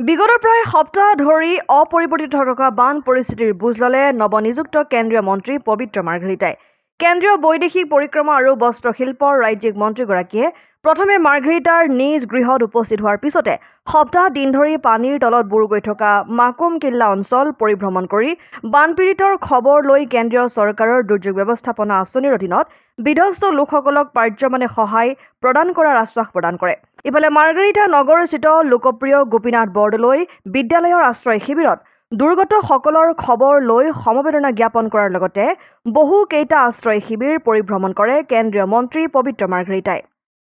বিগত প্ৰায় সপ্তাহ ধৰি অপৰিৱৰ্তিত থকা বান পৰিস্থিতিৰ বুজ ল'লে নৱনিযুক্ত কেন্দ্ৰীয় মন্ত্ৰী পবিত্ৰ মাৰ্ঘেৰিটাই। কেন্দ্ৰীয় বৈদেশিক পৰিক্ৰমা আৰু বস্ত্ৰশিল্পৰ ৰাজ্যিক মন্ত্ৰীগৰাকীয়ে প্ৰথমে মাৰ্ঘেৰিটাৰ নিজ গৃহত উপস্থিত হোৱাৰ পিছতে সপ্তাহ দিন ধৰি পানীৰ তলত বুৰ গৈ থকা মাকুম কিল্লা অঞ্চল পৰিভ্ৰমণ কৰি বানপীড়িতৰ খবৰ লৈ কেন্দ্ৰীয় চৰকাৰৰ দুৰ্যোগ ব্যৱস্থাপনা আঁচনিৰ অধীনত বিধ্বস্ত লোকসকলক পাৰ্যমানে সহায় প্ৰদান কৰাৰ আশ্বাস প্ৰদান কৰে। ইফালে মাৰ্ঘেৰিটা নগৰস্থিত লোকপ্ৰিয় গোপীনাথ বৰদলৈ বিদ্যালয়ৰ আশ্ৰয় শিবিৰত দুৰ্গতসকলৰ খবৰ লৈ সমবেদনা জ্ঞাপন কৰাৰ লগতে বহু কেইটা আশ্ৰয় শিবিৰ পৰিভ্ৰমণ কৰে কেন্দ্ৰীয় মন্ত্ৰী পবিত্ৰ মাৰ্ঘেৰিটাই।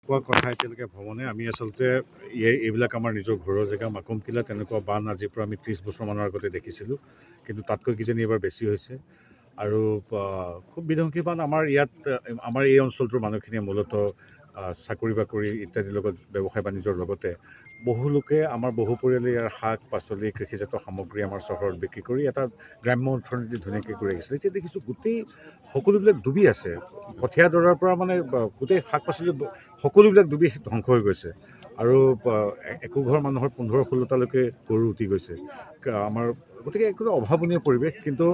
কথা এতিয়ালৈকে ভ্ৰমণে আমি আচলতে এইবিলাক আমাৰ নিজৰ ঘৰৰ জেগা মাকুম কিল্লা তেনেকুৱা বান আজিৰ পৰা আমি 30 বছৰমানৰ আগতে দেখিছিলোঁ, কিন্তু তাতকৈ কিজানি এবাৰ বেছি হৈছে আৰু খুব বিধ্বংসী বান। আমাৰ ইয়াত আমাৰ এই অঞ্চলটোৰ মানুহখিনিয়ে মূলতঃ চাকৰি বাকৰি ইত্যাদিৰ লগত ব্যৱসায় বাণিজ্যৰ লগতে বহু লোকে আমাৰ বহু পৰিয়ালে ইয়াৰ শাক পাচলি কৃষিজাত সামগ্ৰী আমাৰ চহৰত বিক্ৰী কৰি এটা গ্ৰাম্য অৰ্থনীতি ধুনীয়াকৈ কৰি আহিছিলে। এতিয়া দেখিছোঁ গোটেই সকলোবিলাক ডুবি আছে, কঠীয়া দৰাৰ পৰা মানে গোটেই শাক পাচলি সকলোবিলাক ডুবি ধ্বংস হৈ গৈছে আৰু একো ঘৰ মানুহৰ 15-16টালৈকে গৰু উটি গৈছে আমাৰ। গতিকে একো অভাৱনীয় পৰিৱেশ। কিন্তু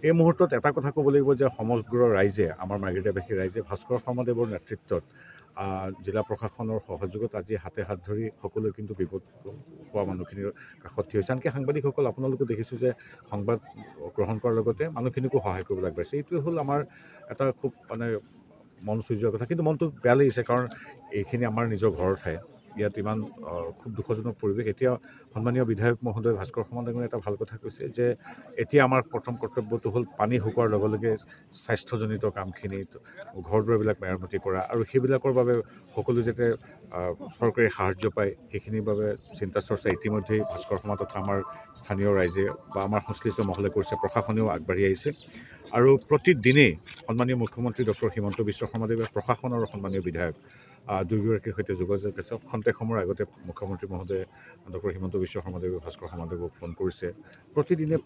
এই মুহূৰ্তত এটা কথা ক'ব লাগিব যে সমগ্ৰ ৰাইজে, আমাৰ মাৰ্ঘেৰিটাবাসী ৰাইজে ভাস্কৰ শৰ্মাদেৱৰ নেতৃত্বত জিলা প্ৰশাসনৰ সহযোগত আজি হাতে হাত ধৰি সকলোৱে কিন্তু বিপদ হোৱা মানুহখিনিৰ কাষত থিয় হৈছে। আনকি সাংবাদিকসকল আপোনালোকে দেখিছোঁ যে সংবাদ গ্ৰহণ কৰাৰ লগতে মানুহখিনিকো সহায় কৰিব আগবাঢ়িছে। এইটোৱে হ'ল আমাৰ এটা খুব মানে মন চুই যোৱা কথা। কিন্তু মনটো বেয়া লাগিছে, কাৰণ এইখিনি আমাৰ নিজৰ ঘৰৰ ঠাই, ইয়াত ইমান খুব দুখজনক পৰিৱেশ। এতিয়া সন্মানীয় বিধায়ক মহোদয় ভাস্কৰ শৰ্মাদেৱে এটা ভাল কথা কৈছে যে এতিয়া আমাৰ প্ৰথম কৰ্তব্যটো হ'ল পানী শুকোৱাৰ লগে লগে স্বাস্থ্যজনিত কামখিনি, ঘৰ দুৱাৰবিলাক মেৰামতি কৰা আৰু সেইবিলাকৰ বাবে সকলো যাতে চৰকাৰী সাহাৰ্য পায় সেইখিনিৰ বাবে চিন্তা চৰ্চা ইতিমধ্যেই ভাস্কৰ শৰ্মা তথা আমাৰ স্থানীয় ৰাইজে বা আমাৰ সংশ্লিষ্ট মহলে কৰিছে। প্ৰশাসনেও আগবাঢ়ি আহিছে আৰু প্ৰতিদিনেই সন্মানীয় মুখ্যমন্ত্ৰী ডক্টৰ হিমন্ত বিশ্ব শৰ্মাদেৱে প্ৰশাসন আৰু সন্মানীয় বিধায়ক দুয়োগৰাকীৰ সৈতে যোগাযোগ আছে। খন্তেক সময়ৰ আগতে মুখ্যমন্ত্ৰী মহোদয়ে ডক্টৰ হিমন্ত বিশ্ব শৰ্মাদেৱে ভাস্কৰ শৰ্মাদেৱক ফোন কৰিছে। প্ৰতিদিনে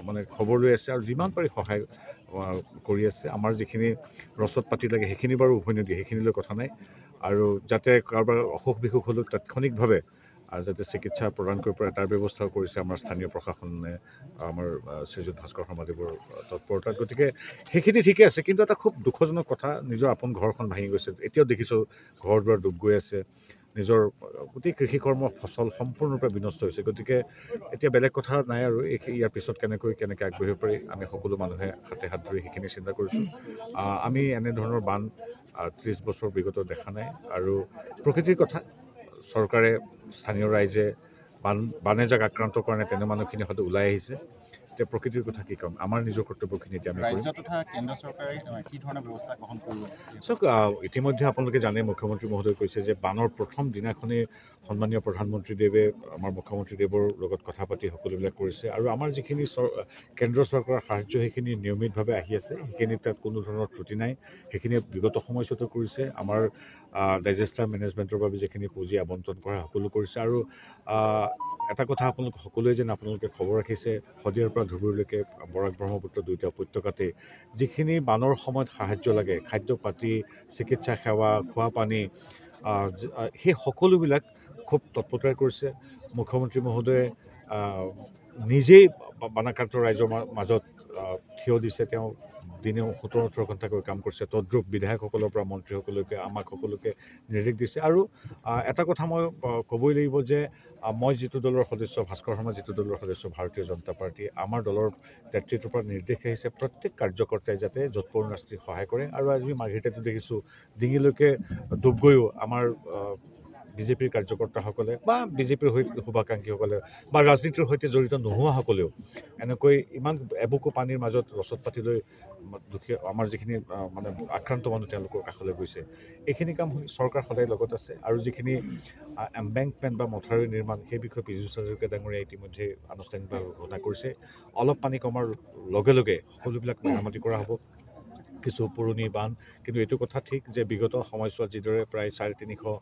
মানে খবৰ লৈ আছে আৰু যিমান পাৰি সহায় কৰি আছে। আমাৰ যিখিনি ৰচদ পাতি লাগে সেইখিনি বাৰু উভৈনদী দিয়ে, সেইখিনিলৈ কথা নাই। আৰু যাতে কাৰোবাৰ অসুখ বিসুখ হ'লেও তাৎক্ষণিকভাৱে যাতে চিকিৎসা প্ৰদান কৰিব পাৰে তাৰ ব্যৱস্থাও কৰিছে আমাৰ স্থানীয় প্ৰশাসনে, আমাৰ শ্ৰীযুত ভাস্কৰ শৰ্মাদেৱৰ তৎপৰতাত। গতিকে সেইখিনি ঠিকে আছে, কিন্তু এটা খুব দুখজনক কথা, নিজৰ আপোন ঘৰখন ভাঙি গৈছে। এতিয়াও দেখিছোঁ ঘৰ দুৱাৰ ডুব গৈ আছে, নিজৰ গোটেই কৃষি কৰ্ম ফচল সম্পূৰ্ণৰূপে বিনষ্ট হৈছে। গতিকে এতিয়া বেলেগ কথা নাই আৰু ইয়াৰ পিছত কেনেকৈ আগবাঢ়িব পাৰি আমি সকলো মানুহে হাতে হাত ধৰি সেইখিনি চিন্তা কৰিছোঁ। আমি এনেধৰণৰ বান 30 বছৰ বিগত দেখা নাই আৰু প্ৰকৃতিৰ কথা, চৰকাৰে স্থানীয় ৰাইজে বানে যাক আক্ৰান্ত কৰা নাই তেনে মানুহখিনি হয়তো ওলাই আহিছে। এতিয়া প্ৰকৃতিৰ কথা কি ক'ম, আমাৰ নিজৰ কৰ্তব্যখিনি এতিয়া আমি কৰিম। চাওক, ইতিমধ্যে আপোনালোকে জানে মুখ্যমন্ত্ৰী মহোদয়ে কৈছে যে বানৰ প্ৰথম দিনাখনেই সন্মানীয় প্ৰধানমন্ত্ৰীদেৱে আমাৰ মুখ্যমন্ত্ৰীদেৱৰ লগত কথা পাতি সকলোবিলাক কৰিছে আৰু আমাৰ যিখিনি কেন্দ্ৰ চৰকাৰৰ সাহাৰ্য সেইখিনি নিয়মিতভাৱে আহি আছে। সেইখিনি তাত কোনো ধৰণৰ ত্ৰুটি নাই, সেইখিনি বিগত সময়ছোৱাতো কৰিছে। আমাৰ ডিজাষ্টাৰ মেনেজমেণ্টৰ বাবে যিখিনি পুঁজি আবণ্টন কৰা সকলো কৰিছে। আৰু এটা কথা আপোনালোকে সকলোৱে যেন আপোনালোকে খবৰ ৰাখিছে, শদিয়াৰ পৰা ধুবুৰীলৈকে বৰাক ব্ৰহ্মপুত্ৰ দুয়োটা উপত্যকাতে যিখিনি বানৰ সময়ত সাহাৰ্য লাগে, খাদ্য পাতি, চিকিৎসা সেৱা, খোৱা পানী, সেই সকলোবিলাক খুব তৎপৰতাৰে কৰিছে। মুখ্যমন্ত্ৰী মহোদয়ে নিজেই বানাক্ৰান্ত ৰাইজৰ মাজত থিয় দিছে। তেওঁ দিনে 17-18 ঘণ্টাকৈ কাম কৰিছে। তদ্ৰুপ বিধায়কসকলৰ পৰা মন্ত্ৰীসকললৈকে আমাক সকলোকে নিৰ্দেশ দিছে। আৰু এটা কথা মই ক'বই লাগিব যে মই যিটো দলৰ সদস্য, ভাস্কৰ শৰ্মা যিটো দলৰ সদস্য, ভাৰতীয় জনতা পাৰ্টি, আমাৰ দলৰ নেতৃত্বৰ পৰা নিৰ্দেশ আহিছে প্ৰত্যেক কাৰ্যকৰ্তাই যাতে যৎপৰোনাস্তি সহায় কৰে। আৰু আজি মাৰ্ঘেৰিটাতো দেখিছোঁ ডিঙিলৈকে ডুব গৈও আমাৰ বিজেপিৰ কাৰ্যকৰ্তাসকলে বা বিজেপিৰ শুভাকাংক্ষীসকলে বা ৰাজনীতিৰ সৈতে জড়িত নোহোৱাসকলেও এনেকৈ ইমান এবুকু পানীৰ মাজত ৰচদ পাতি লৈ দুখীয়া আমাৰ যিখিনি মানে আক্ৰান্ত মানুহ তেওঁলোকৰ কাষলৈ গৈছে। এইখিনি কাম চৰকাৰ সদায় লগত আছে। আৰু যিখিনি এম্বেংকমেণ্ট বা মথাউৰি নিৰ্মাণ, সেই বিষয়ে পীযুষ হাজৰিকা ডাঙৰীয়াই ইতিমধ্যে আনুষ্ঠানিকভাৱে ঘোষণা কৰিছে। অলপ পানী কমাৰ লগে লগে সকলোবিলাক মেৰামতি কৰা হ'ব। কিছু পুৰণি বান, কিন্তু এইটো কথা ঠিক যে বিগত সময়ছোৱাত যিদৰে প্ৰায় 350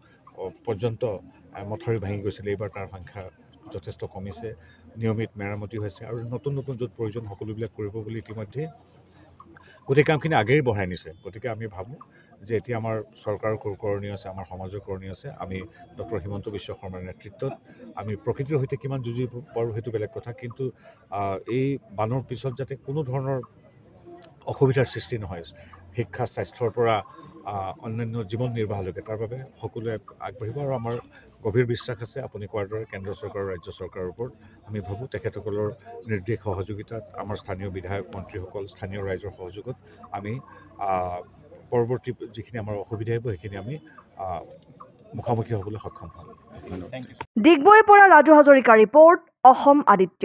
পৰ্যন্ত মথাউৰি ভাঙি গৈছিলে, এইবাৰ তাৰ সংখ্যা যথেষ্ট কমিছে, নিয়মিত মেৰামতি হৈছে আৰু নতুন য'ত প্ৰয়োজন সকলোবিলাক কৰিব বুলি ইতিমধ্যে গোটেই কামখিনি আগেই বঢ়াই নিছে। গতিকে আমি ভাবোঁ যে এতিয়া আমাৰ চৰকাৰৰ কৰণীয় আছে, আমাৰ সমাজৰ কৰণীয় আছে। আমি ডক্টৰ হিমন্ত বিশ্ব শৰ্মাৰ নেতৃত্বত আমি প্ৰকৃতিৰ সৈতে কিমান যুঁজিব পাৰোঁ সেইটো বেলেগ কথা, কিন্তু এই বানৰ পিছত যাতে কোনো ধৰণৰ অসুবিধাৰ সৃষ্টি নহয়, শিক্ষা স্বাস্থ্যৰ পৰা অন্যান্য জীৱন নিৰ্বাহলৈকে, তাৰ বাবে সকলোৱে আগবাঢ়িব। আৰু আমাৰ গভীৰ বিশ্বাস আছে আপুনি কোৱাৰ দৰে কেন্দ্ৰ চৰকাৰ আৰু ৰাজ্য চৰকাৰৰ ওপৰত। আমি ভাবোঁ তেখেতসকলৰ নিৰ্দেশ সহযোগিতাত আমাৰ স্থানীয় বিধায়ক মন্ত্ৰীসকল, স্থানীয় ৰাইজৰ সহযোগত আমি পৰৱৰ্তী যিখিনি আমাৰ অসুবিধা আহিব সেইখিনি আমি মুখামুখি হ'বলৈ সক্ষম হ'ম। ডিগবৈৰ পৰা ৰাজু হাজৰিকা ৰিপৰ্ট, অসম আদিত্য।